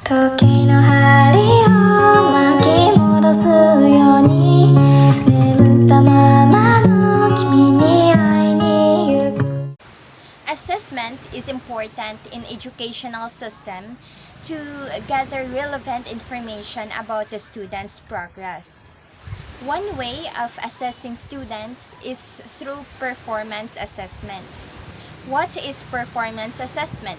時の針を巻き戻すように眠ったままの君に会いに行く Assessment is important in educational system to gather relevant information about the student's progress. One way of assessing students is through performance assessment. What is performance assessment?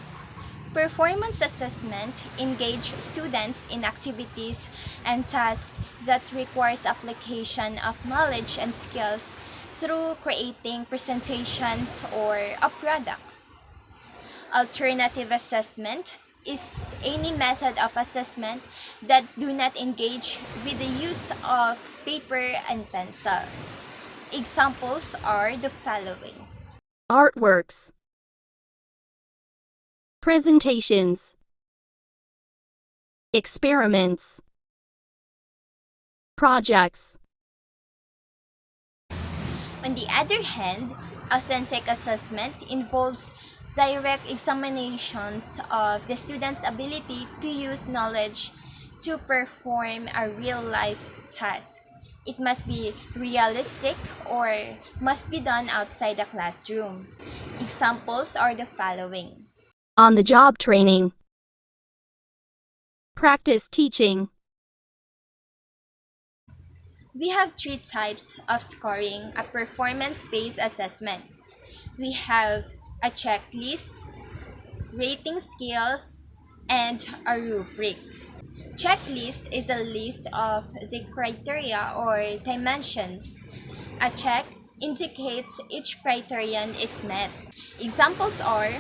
Performance assessment engage students in activities and tasks that requires application of knowledge and skills through creating presentations or a product. Alternative assessment is any method of assessment that do not engage with the use of paper and pencil. Examples are the following. Artworks, presentations, experiments, projects. On the other hand, authentic assessment involves direct examinations of the student's ability to use knowledge to perform a real-life task. It must be realistic or must be done outside the classroom. Examples are the following. On-the-job training, practice teaching. We have three types of scoring a performance-based assessment. We have a checklist, rating scales, and a rubric. Checklist is a list of the criteria or dimensions. A check indicates each criterion is met. Examples are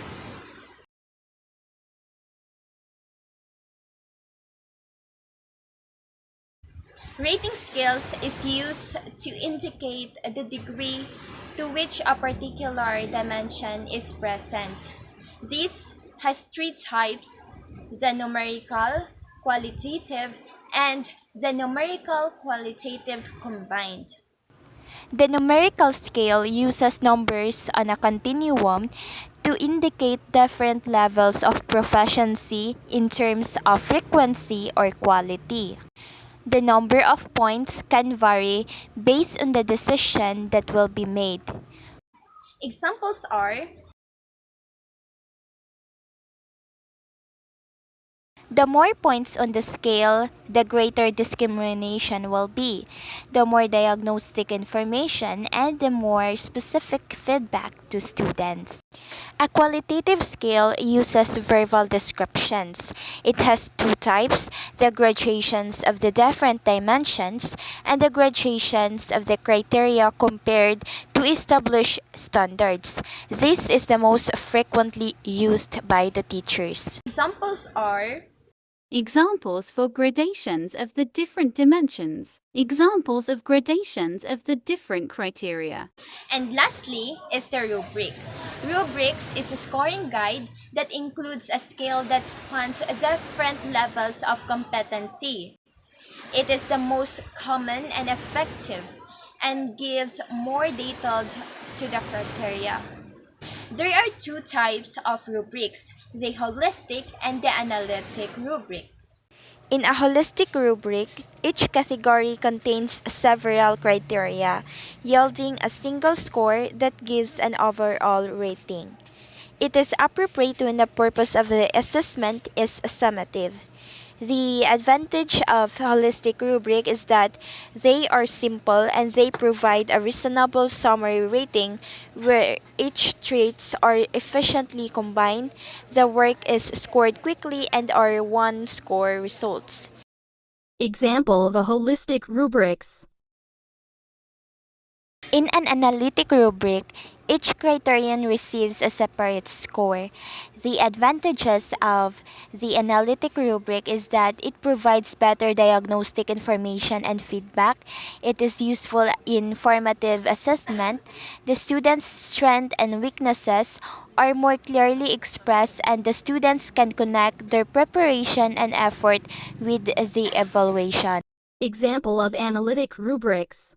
rating scales is used to indicate the degree to which a particular dimension is present. This has three types: the numerical, qualitative, and the numerical qualitative combined. The numerical scale uses numbers on a continuum to indicate different levels of proficiency in terms of frequency or quality. The number of points can vary based on the decision that will be made. Examples are the more points on the scale, the greater discrimination will be, the more diagnostic information, and the more specific feedback to students. A qualitative scale uses verbal descriptions. It has two types: the gradations of the different dimensions and the gradations of the criteria compared to established standards. This is the most frequently used by the teachers. Examples are Examples for gradations of the different dimensions. Examples of gradations of the different criteria. And lastly is the rubric. Rubrics is a scoring guide that includes a scale that spans different levels of competency. It is the most common and effective and gives more detail to the criteria. There are two types of rubrics: the holistic and the analytic rubric. In a holistic rubric, each category contains several criteria, yielding a single score that gives an overall rating. It is appropriate when the purpose of the assessment is summative. The advantage of holistic rubric is that they are simple and they provide a reasonable summary rating where each traits are efficiently combined, the work is scored quickly, and are one score results. Example of a holistic rubrics. In an analytic rubric, each criterion receives a separate score. The advantages of the analytic rubric is that it provides better diagnostic information and feedback. It is useful in formative assessment. The students' strengths and weaknesses are more clearly expressed, and the students can connect their preparation and effort with the evaluation. Example of analytic rubrics.